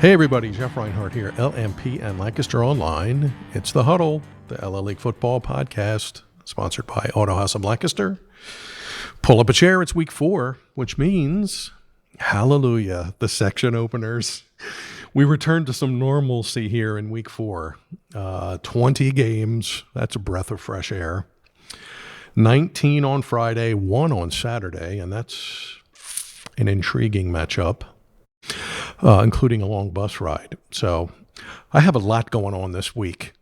Hey everybody, Jeff Reinhart here, LMP and Lancaster Online. It's the Huddle, the LL League Football podcast, sponsored by Auto House of Lancaster. Pull up a chair, it's week 4, which means, hallelujah, the section openers. We return to some normalcy here in week 4. 20 games, that's a breath of fresh air. 19 on Friday, 1 on Saturday, and that's an intriguing matchup. Including a long bus ride. So I have a lot going on this week.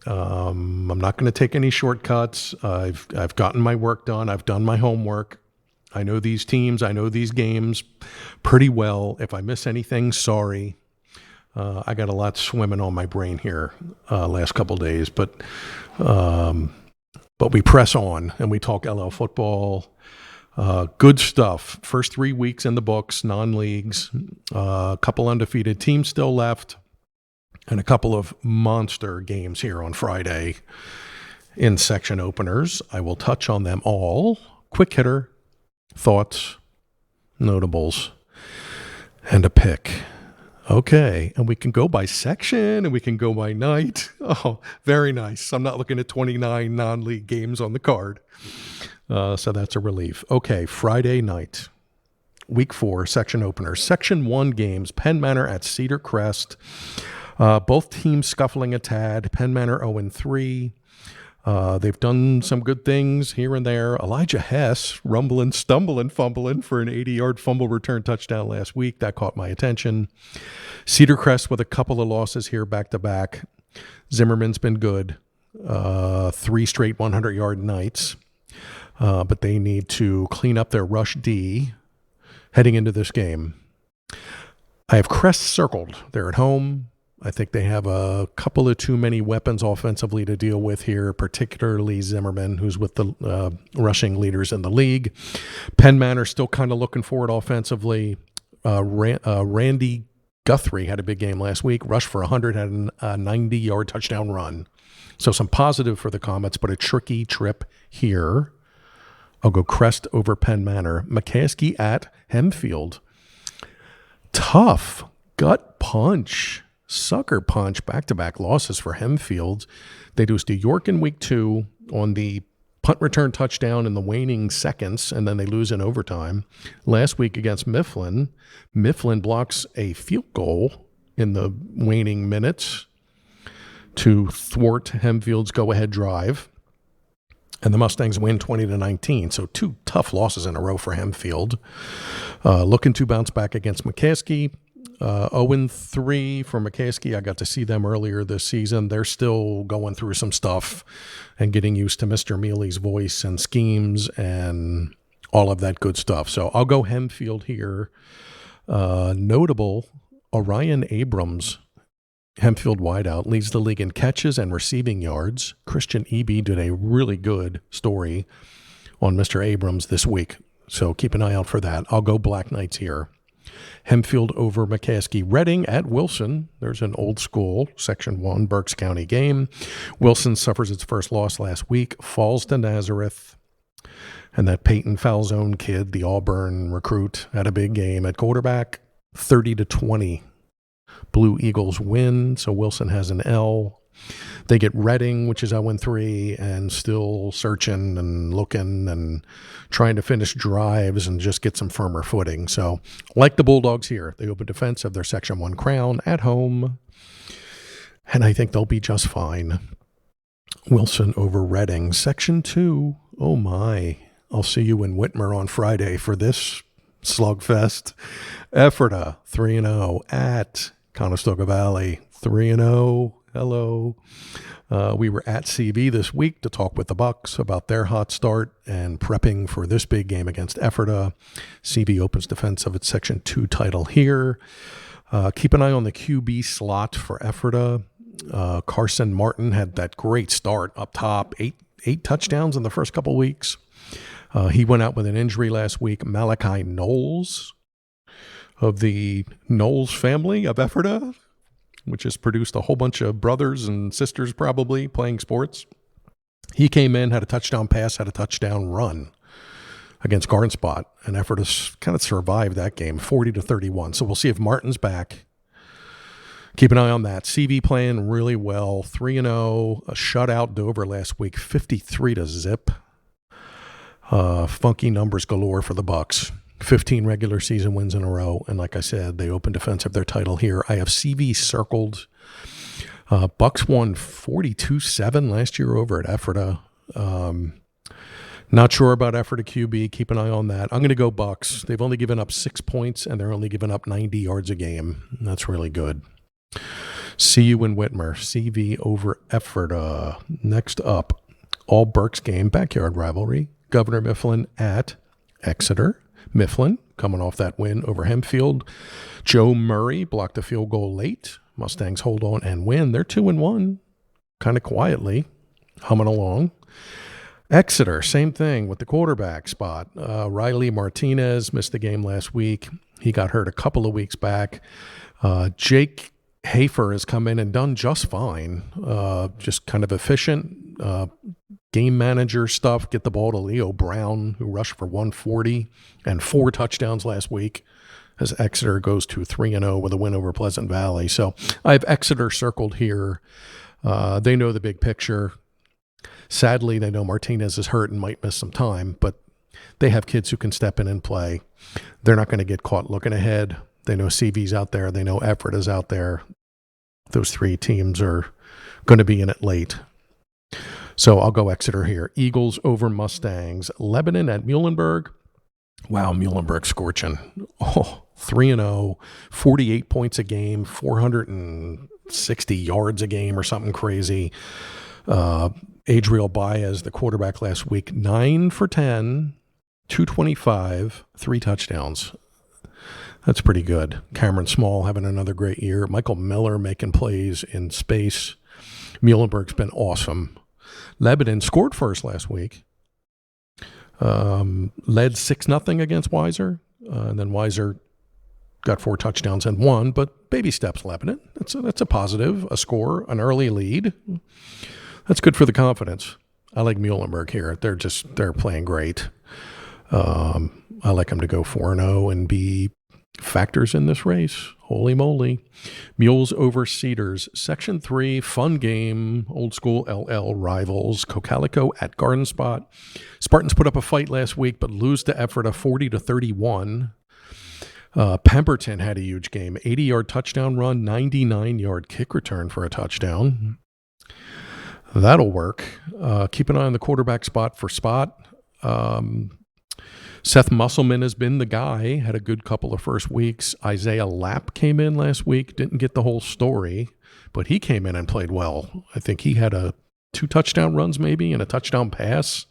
I'm not going to take any shortcuts. I've gotten my work done. I've done my homework. I know these teams. I know these games pretty well. If I miss anything, sorry. I got a lot swimming on my brain here last couple days, but we press on and we talk LL football. Good stuff. First 3 weeks in the books, non-leagues, a couple undefeated teams still left, and a couple of monster games here on Friday in section openers. I will touch on them all. Quick hitter, thoughts, notables, and a pick. Okay, and we can go by section and we can go by night. Oh, very nice. I'm not looking at 29 non-league games on the card. So that's a relief. Okay, Friday night, week 4, section opener. Section 1 games, Penn Manor at Cedar Crest. Both teams scuffling a tad. Penn Manor 0-3. They've done some good things here and there. Elijah Hess rumbling, stumbling, fumbling for an 80-yard fumble return touchdown last week. That caught my attention. Cedar Crest with a couple of losses here back-to-back. Zimmerman's been good. 3 straight 100-yard nights. But they need to clean up their rush D heading into this game. I have Crest circled. They're at home. I think they have a couple of too many weapons offensively to deal with here, particularly Zimmerman, who's with the rushing leaders in the league. Penn Manor still kind of looking for it offensively. Randy Guthrie had a big game last week, rushed for 100, had a 90-yard touchdown run. So some positive for the Comets, but a tricky trip here. I'll go Crest over Penn Manor. McCaskey at Hempfield. Tough gut punch, sucker punch, back-to-back losses for Hempfield. They lose to York in week 2 on the punt return touchdown in the waning seconds, and then they lose in overtime. Last week against Mifflin, Mifflin blocks a field goal in the waning minutes to thwart Hempfield's go-ahead drive. And the Mustangs win 20-19. So 2 tough losses in a row for Hempfield. Looking to bounce back against McCaskey. 0-3 for McCaskey. I got to see them earlier this season. They're still going through some stuff and getting used to Mr. Mealy's voice and schemes and all of that good stuff. So I'll go Hempfield here. Notable, Orion Abrams, Hempfield wideout, leads the league in catches and receiving yards. Christian Eby did a really good story on Mr. Abrams this week, so keep an eye out for that. I'll go Black Knights here. Hempfield over McCaskey. Reading at Wilson. There's an old school Section 1 Berks County game. Wilson suffers its first loss last week, falls to Nazareth. And that Peyton Falzone kid, the Auburn recruit, had a big game at quarterback, 30-20. Blue Eagles win, so Wilson has an L. They get Reading, which is 0-3, and still searching and looking and trying to finish drives and just get some firmer footing. So, like the Bulldogs here, they open defense of their Section 1 crown at home, and I think they'll be just fine. Wilson over Reading. Section 2, oh my. I'll see you in Whitmer on Friday for this slugfest. Ephrata, 3-0 at Conestoga Valley, 3-0. Hello. We were at CV this week to talk with the Bucks about their hot start and prepping for this big game against Ephrata. CV opens defense of its Section 2 title here. Keep an eye on the QB slot for Ephrata. Carson Martin had that great start up top, eight touchdowns in the first couple weeks. He went out with an injury last week. Malachi Knowles of the Knowles family of Ephrata, which has produced a whole bunch of brothers and sisters probably playing sports. He came in, had a touchdown pass, had a touchdown run against Garnspot, and Ephrata kind of survived that game, 40-31. So we'll see if Martin's back. keep an eye on that. CV playing really well, 3-0, a shutout Dover last week, 53-0. Funky numbers galore for the Bucks. 15 regular season wins in a row, and like I said, they open defense of their title here. I have CV circled. Bucks won 42-7 last year over at Ephrata. Not sure about Ephrata QB. Keep an eye on that. I'm going to go Bucks. They've only given up 6 points, and they're only giving up 90 yards a game. That's really good. See you in Whitmer. CV over Ephrata. Next up, all Berks game, backyard rivalry. Governor Mifflin at Exeter. Mifflin coming off that win over Hempfield. Joe Murray blocked a field goal late. Mustangs hold on and win. They're 2-1, kind of quietly humming along. Exeter, same thing with the quarterback spot. Riley Martinez missed the game last week. He got hurt a couple of weeks back. Jake Hafer has come in and done just fine. Just kind of efficient game manager stuff. Get the ball to Leo Brown, who rushed for 140 and 4 touchdowns last week, as Exeter goes to 3-0 with a win over Pleasant Valley. So I have Exeter circled here. They know the big picture. Sadly, they know Martinez is hurt and might miss some time, but they have kids who can step in and play. They're not going to get caught looking ahead. They know CV's out there. They know Everett is out there. Those 3 teams are going to be in it late. So I'll go Exeter here. Eagles over Mustangs. Lebanon at Muhlenberg. Wow, Muhlenberg scorching. 3-0, 48 points a game, 460 yards a game or something crazy. Adriel Baez, the quarterback last week, 9 for 10, 225, 3 touchdowns. That's pretty good. Cameron Small having another great year. Michael Miller making plays in space. Muhlenberg's been awesome. Lebanon scored first last week. Led 6-0 against Weiser. And then Weiser got 4 touchdowns and won, but baby steps, Lebanon. That's a positive, a score, an early lead. That's good for the confidence. I like Muhlenberg here. They're playing great. I like them to go 4-0 and be factors in this race. Holy moly. Mules over Cedars. Section 3, fun game. Old school LL rivals. Cocalico at Garden Spot. Spartans put up a fight last week, but lose to Ephrata 40-31. Pemberton had a huge game. 80-yard touchdown run, 99-yard kick return for a touchdown. That'll work. Keep an eye on the quarterback spot for Spot. Seth Musselman has been the guy, had a good couple of first weeks. Isaiah Lapp came in last week, didn't get the whole story, but he came in and played well. I think he had 2 touchdown runs maybe and a touchdown pass.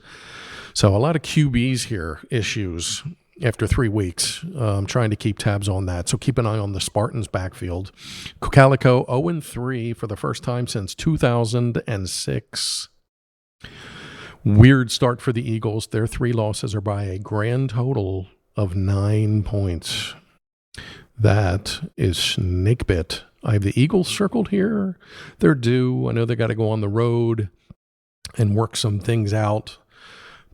So a lot of QBs here, issues after 3 weeks. I'm trying to keep tabs on that. So keep an eye on the Spartans backfield. Cocalico 0-3 for the first time since 2006. Weird start for the Eagles. Their 3 losses are by a grand total of 9 points. That is snake bit. I have the Eagles circled here. They're due. I know they got to go on the road and work some things out.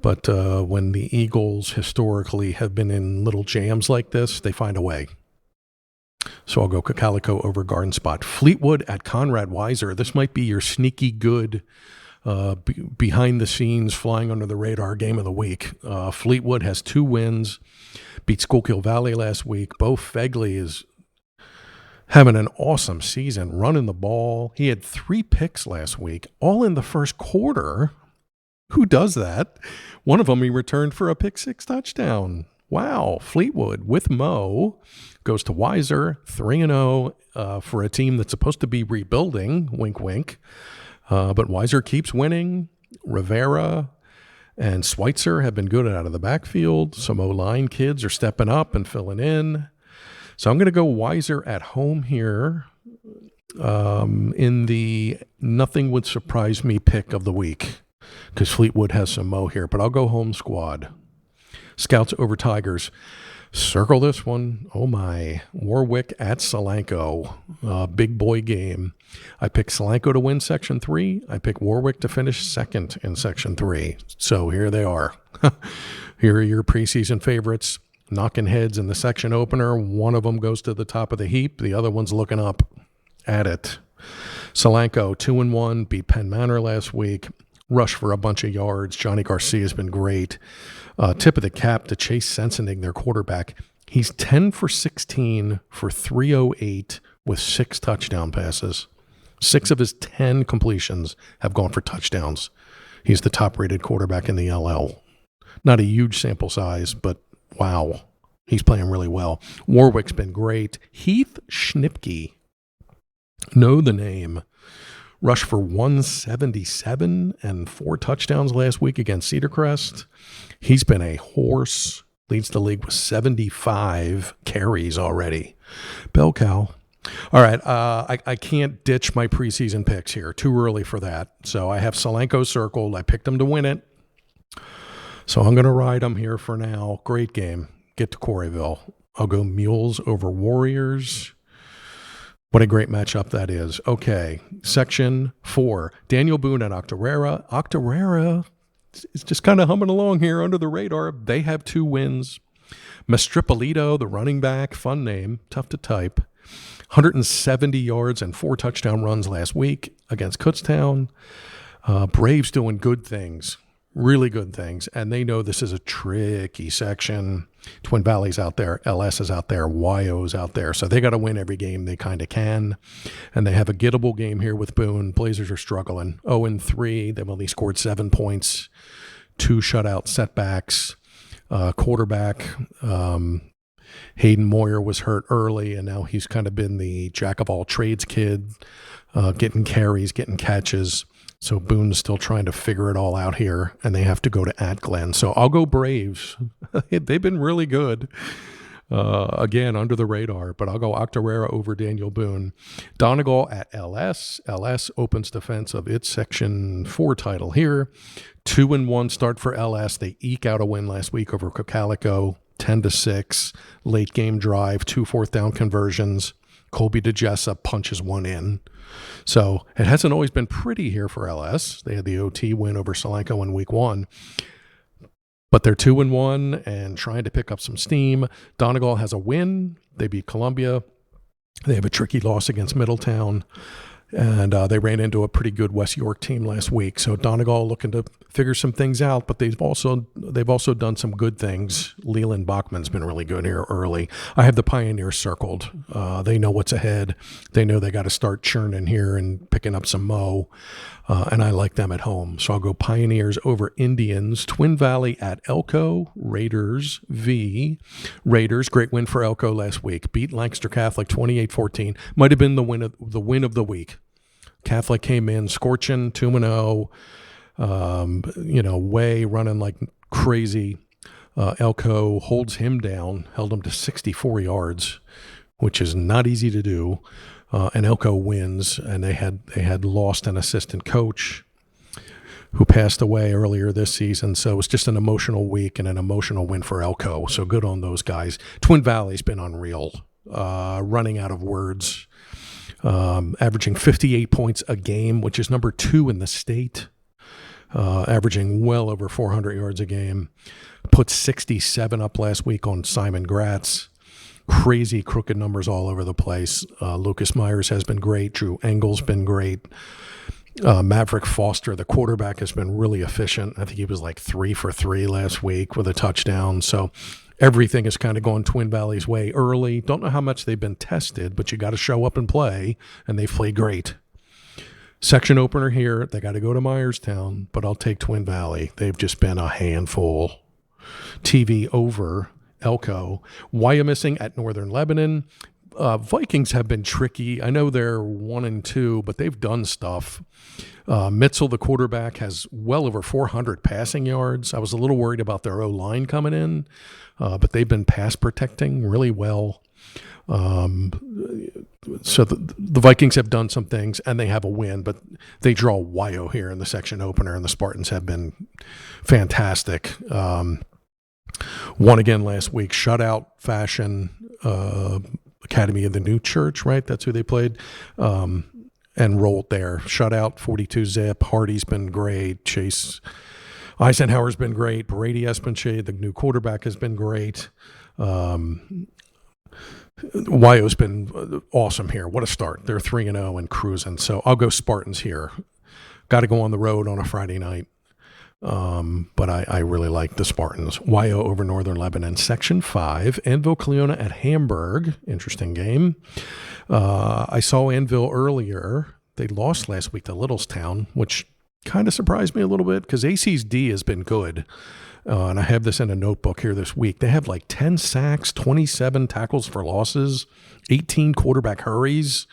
But when the Eagles historically have been in little jams like this, they find a way. So I'll go Cocalico over Garden Spot. Fleetwood at Conrad Weiser. This might be your sneaky good behind the scenes, flying under the radar game of the week. Fleetwood has 2 wins, beat Schuylkill Valley last week. Bo Fegley is having an awesome season, running the ball. He had 3 picks last week, all in the first quarter. Who does that? One of them he returned for a pick 6 touchdown. Wow. Fleetwood with Mo goes to Weiser, 3-0 for a team that's supposed to be rebuilding, wink, wink. But Weiser keeps winning. Rivera and Schweitzer have been good out of the backfield. Some O-line kids are stepping up and filling in. So I'm going to go Weiser at home here in the nothing would surprise me pick of the week, because Fleetwood has some Mo here. But I'll go home squad. Scouts over Tigers. Circle this one. Oh, my. Warwick at Solanco. Big boy game. I pick Solanco to win Section 3. I pick Warwick to finish second in Section 3. So here they are. Here are your preseason favorites. Knocking heads in the section opener. One of them goes to the top of the heap. The other one's looking up. at it. Solanco 2-1, beat Penn Manor last week. Rushed for a bunch of yards. Johnny Garcia's been great. Tip of the cap to Chase Sensenig, their quarterback. He's 10 for 16 for 308 with 6 touchdown passes. 6 of his 10 completions have gone for touchdowns. He's the top-rated quarterback in the LL. Not a huge sample size, but wow, he's playing really well. Warwick's been great. Heath Schnipke, know the name, rushed for 177 and 4 touchdowns last week against Cedar Crest. He's been a horse. Leads the league with 75 carries already. Bell cow. All right, I can't ditch my preseason picks here. Too early for that. So I have Solanco circled. I picked him to win it. So I'm going to ride him here for now. Great game. Get to Coreyville. I'll go Mules over Warriors. What a great matchup that is. Okay, Section 4. Daniel Boone at Octorara. Octorara is just kind of humming along here under the radar. They have 2 wins. Mestripolito, the running back, fun name, tough to type. 170 yards and 4 touchdown runs last week against Kutztown. Braves doing good things, really good things, and they know this is a tricky section. Twin Valley's out there, LS is out there, YO's out there, so they got to win every game they kind of can, and they have a gettable game here with Boone. Blazers are struggling, 0-3. They've only scored 7 points, 2 shutout setbacks. Quarterback Hayden Moyer was hurt early, and now he's kind of been the jack-of-all-trades kid, getting carries, getting catches. So Boone's still trying to figure it all out here, and they have to go to Glen. So I'll go Braves. They've been really good. Again, under the radar, but I'll go Octorara over Daniel Boone. Donegal at LS. LS opens defense of its Section 4 title here. 2-1 start for LS. They eke out a win last week over Cocalico, 10-6. Late game drive, 2 fourth-down conversions. Colby DeJessa punches one in. So it hasn't always been pretty here for LS. They had the OT win over Solanco in week 1. But they're 2-1 and trying to pick up some steam. Donegal has a win. They beat Columbia. They have a tricky loss against Middletown. And they ran into a pretty good West York team last week. So Donegal looking to figure some things out, but they've also done some good things. Leland Bachman's been really good here early. I have the Pioneers circled. They know what's ahead. They know they got to start churning here and picking up some mo. And I like them at home. So I'll go Pioneers over Indians. Twin Valley at Elko. Raiders v. Raiders. Great win for Elko last week. Beat Lancaster Catholic 28-14. Might have been the win of the week. Catholic came in scorching 2-0. Way running like crazy. Elko holds him down, held him to 64 yards, which is not easy to do. And Elko wins, and they had lost an assistant coach who passed away earlier this season. So it was just an emotional week and an emotional win for Elko. So good on those guys. Twin Valley's been unreal, running out of words, averaging 58 points a game, which is number 2 in the state, averaging well over 400 yards a game. Put 67 up last week on Simon Gratz. Crazy crooked numbers all over the place. Lucas Myers has been great. Drew Engel's been great. Maverick Foster, the quarterback, has been really efficient. I think he was like 3 for 3 last week with a touchdown. So everything is kind of going Twin Valley's way early. Don't know how much they've been tested, but you got to show up and play, and they've played great. Section opener here. They got to go to Myerstown, but I'll take Twin Valley. They've just been a handful. TV over Elko. Wyomissing at Northern Lebanon. Vikings have been tricky. I know they're 1-2, but they've done stuff. Mitzel, the quarterback, has well over 400 passing yards. I was a little worried about their O-line coming in, but they've been pass protecting really well. So the Vikings have done some things, and they have a win, but they draw Wyo here in the section opener, and the Spartans have been fantastic. Won again last week, shutout fashion, Academy of the New Church, right? That's who they played, and rolled there. Shutout, 42-zip. Hardy's been great. Chase Eisenhower's been great. Brady Espenshade, the new quarterback, has been great. YO's been awesome here. What a start. They're 3-0 and cruising. So I'll go Spartans here. Got to go on the road on a Friday night. But I really like the Spartans. YO over Northern Lebanon. Section 5, Anvil Cleona at Hamburg. Interesting game. I saw Anvil earlier. They lost last week to Littlestown, which kind of surprised me a little bit because AC's D has been good. And I have this in a notebook here this week. They have like 10 sacks, 27 tackles for losses, 18 quarterback hurries.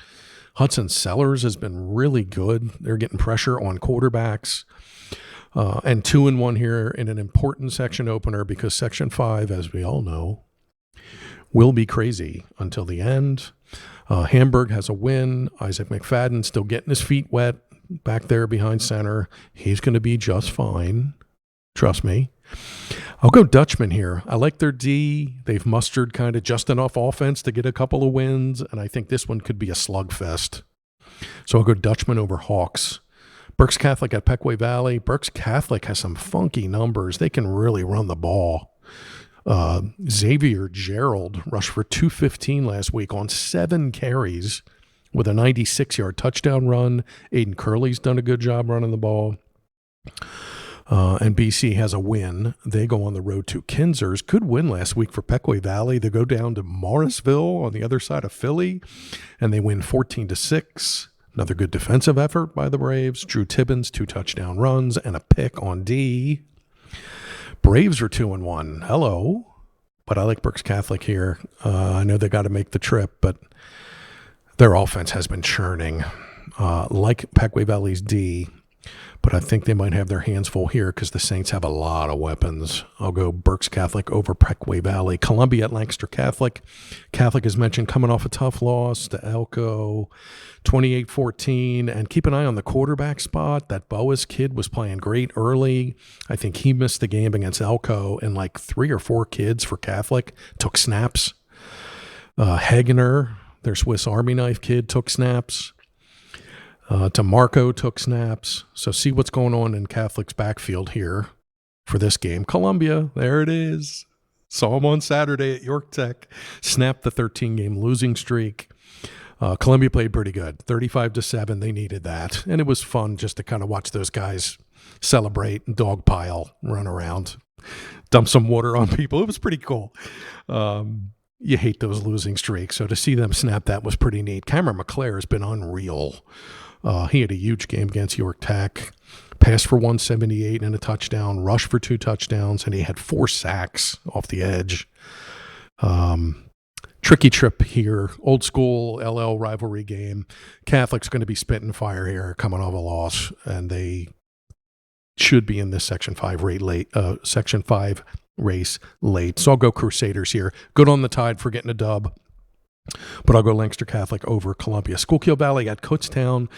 Hudson Sellers has been really good. They're getting pressure on quarterbacks. And 2-1 here in an important section opener because Section 5, as we all know, will be crazy until the end. Hamburg has a win. Isaac McFadden still getting his feet wet back there behind center. He's going to be just fine. Trust me. I'll go Dutchman here. I like their D. They've mustered kind of just enough offense to get a couple of wins, and I think this one could be a slugfest. So I'll go Dutchman over Hawks. Berks Catholic at Pequay Valley. Berks Catholic has some funky numbers. They can really run the ball. Xavier Gerald rushed for 215 last week on 7 carries with a 96-yard touchdown run. Aiden Curley's done a good job running the ball. And BC has a win. They go on the road to Kinzers. Good win last week for Pequay Valley. They go down to Morrisville on the other side of Philly, and they win 14-6. Another good defensive effort by the Braves. Drew Tibbins, 2 touchdown runs and a pick on D. Braves are 2-1. Hello. But I like Berks Catholic here. I know they got to make the trip, but their offense has been churning. Like Pequay Valley's D. But I think they might have their hands full here because the Saints have a lot of weapons. I'll go Berks Catholic over Pequay Valley. Columbia at Lancaster Catholic. Catholic is mentioned coming off a tough loss to Elko, 28-14. And keep an eye on the quarterback spot. That Boas kid was playing great early. I think he missed the game against Elko, and like 3 or 4 kids for Catholic took snaps. Hagener, their Swiss Army knife kid, took snaps. DeMarco took snaps. So see what's going on in Catholic's backfield here for this game. Columbia, there it is. Saw him on Saturday at York Tech. Snapped the 13-game losing streak. Columbia played pretty good. 35-7. They needed that. And it was fun just to kind of watch those guys celebrate and dogpile, run around, dump some water on people. It was pretty cool. You hate those losing streaks. So to see them snap that was pretty neat. Cameron McClare has been unreal. He had a huge game against York Tech, passed for 178 and a touchdown, rushed for 2 touchdowns, and he had 4 sacks off the edge. Tricky trip here, old school LL rivalry game. Catholic's going to be spitting fire here, coming off a loss, and they should be in this Section 5 race late. So I'll go Crusaders here. Good on the Tide for getting a dub. But I'll go Lancaster Catholic over Columbia. Schuylkill Valley at Kutztown.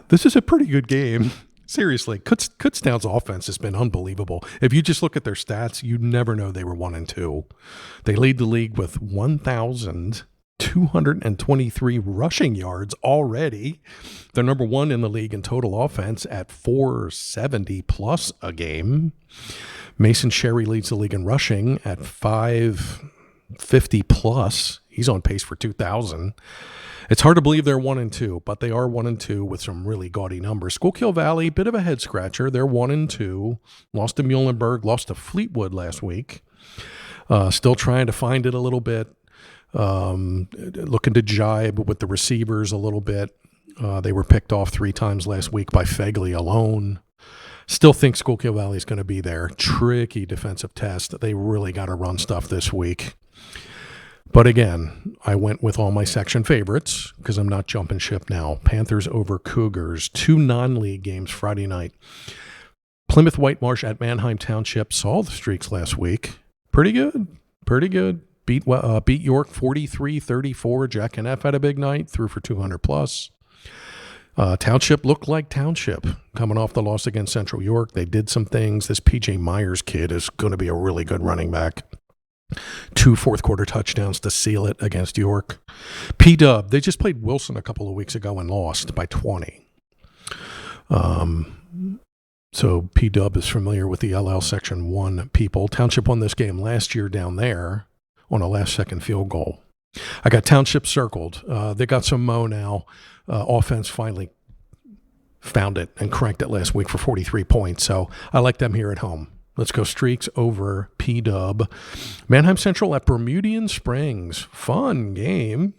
This is a pretty good game. Seriously, Kutztown's offense has been unbelievable. If you just look at their stats, you'd never know they were 1-2. They lead the league with 1,223 rushing yards already. They're number 1 in the league in total offense at 470 plus a game. Mason Sherry leads the league in rushing at 550 plus. He's on pace for 2,000. It's hard to believe they're 1-2, but they are 1-2 with some really gaudy numbers. Schuylkill Valley, bit of a head scratcher. They're 1-2. Lost to Muhlenberg, lost to Fleetwood last week. Still trying to find it a little bit. Looking to jibe with the receivers a little bit. They were picked off 3 times last week by Fegley alone. Still think Schuylkill Valley is going to be there. Tricky defensive test. They really got to run stuff this week. But again, I went with all my section favorites because I'm not jumping ship now. Panthers over Cougars. 2 non-league games Friday night. Plymouth Whitemarsh at Manheim Township. Saw the streaks last week. Pretty good. Beat York 43-34. Jack Kneff had a big night. Threw for 200 plus. Township looked like Township coming off the loss against Central York. They did some things. This PJ Myers kid is going to be a really good running back. 2 fourth-quarter touchdowns to seal it against York. P-Dub, they just played Wilson a couple of weeks ago and lost by 20. So P-Dub is familiar with the LL Section 1 people. Township won this game last year down there on a last-second field goal. I got Township circled. They got some mo now. Offense finally found it and cranked it last week for 43 points. So I like them here at home. Let's go Streaks over P-Dub. Manheim Central at Bermudian Springs. Fun game.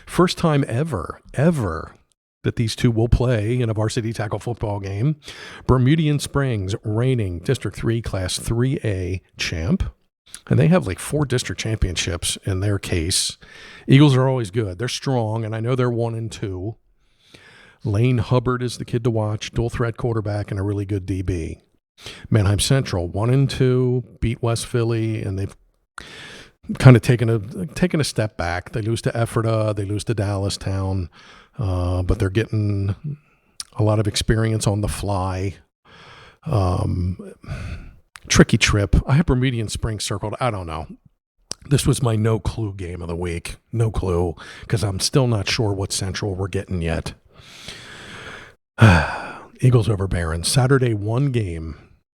First time ever that these two will play in a varsity tackle football game. Bermudian Springs, reigning District 3 Class 3A champ. And they have like 4 district championships in their case. Eagles are always good. They're strong, and I know they're 1-2. Lane Hubbard is the kid to watch, dual threat quarterback and a really good DB. Manheim Central 1-2, beat West Philly, and they've kind of taken a step back. They lose to Ephrata, they lose to Dallastown, but they're getting a lot of experience on the fly. Tricky trip. I have Bermudian Springs circled. I don't know. This was my no clue game of the week. No clue, because I'm still not sure what Central we're getting yet. Eagles over Barons. Saturday, 1 game.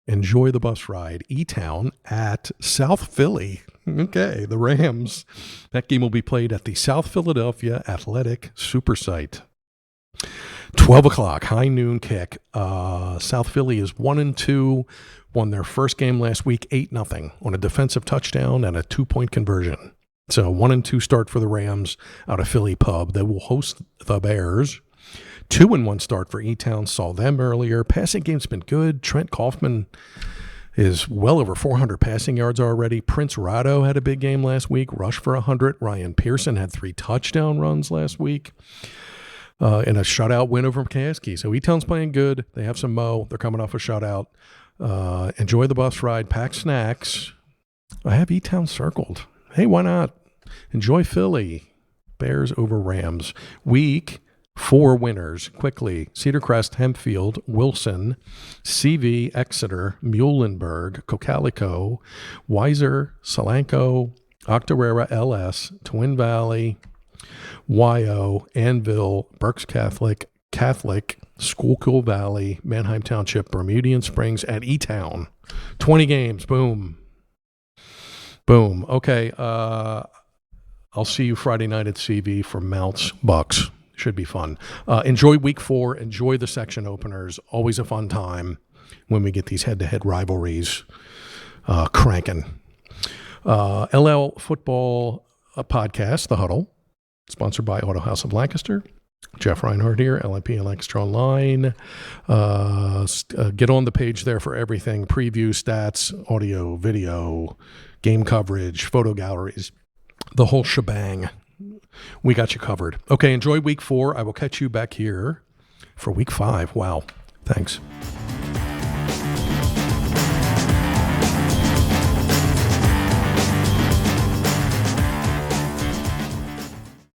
Enjoy the bus ride. E-Town at South Philly. Okay, the Rams. That game will be played at the South Philadelphia Athletic Super Site. 12 o'clock, high noon kick. South Philly is 1-2. Won their first game last week, 8-0 on a defensive touchdown and a 2-point conversion. So 1-2 start for the Rams out of Philly Pub. They will host the Bears. 2-1 start for E-Town. Saw them earlier. Passing game's been good. Trent Kaufman is well over 400 passing yards already. Prince Rado had a big game last week. Rushed for 100. Ryan Pearson had 3 touchdown runs last week. And a shutout win over McCaskey. So E-Town's playing good. They have some mo. They're coming off a shutout. Enjoy the bus ride. Pack snacks. I have E-Town circled. Hey, why not? Enjoy Philly. Bears over Rams. Week 4 winners. Quickly. Cedar Crest, Hempfield, Wilson, CV, Exeter, Muhlenberg, Cocalico, Weiser, Solanco, Octorara, LS, Twin Valley, YO, Anvil, Berks Catholic, Schuylkill Valley, Manheim Township, Bermudian Springs, and E-Town. 20 games. Boom. Boom. Okay. I'll see you Friday night at CV for Mounts Bucks. Should be fun. Enjoy week 4. Enjoy the section openers. Always a fun time when we get these head-to-head rivalries cranking. LL Football podcast, The Huddle, sponsored by Auto House of Lancaster. Jeff Reinhart here, LIP and Lancaster Online. Get on the page there for everything. Preview, stats, audio, video, game coverage, photo galleries, the whole shebang. We got you covered. Okay, enjoy week 4. I will catch you back here for week 5. Wow. Thanks.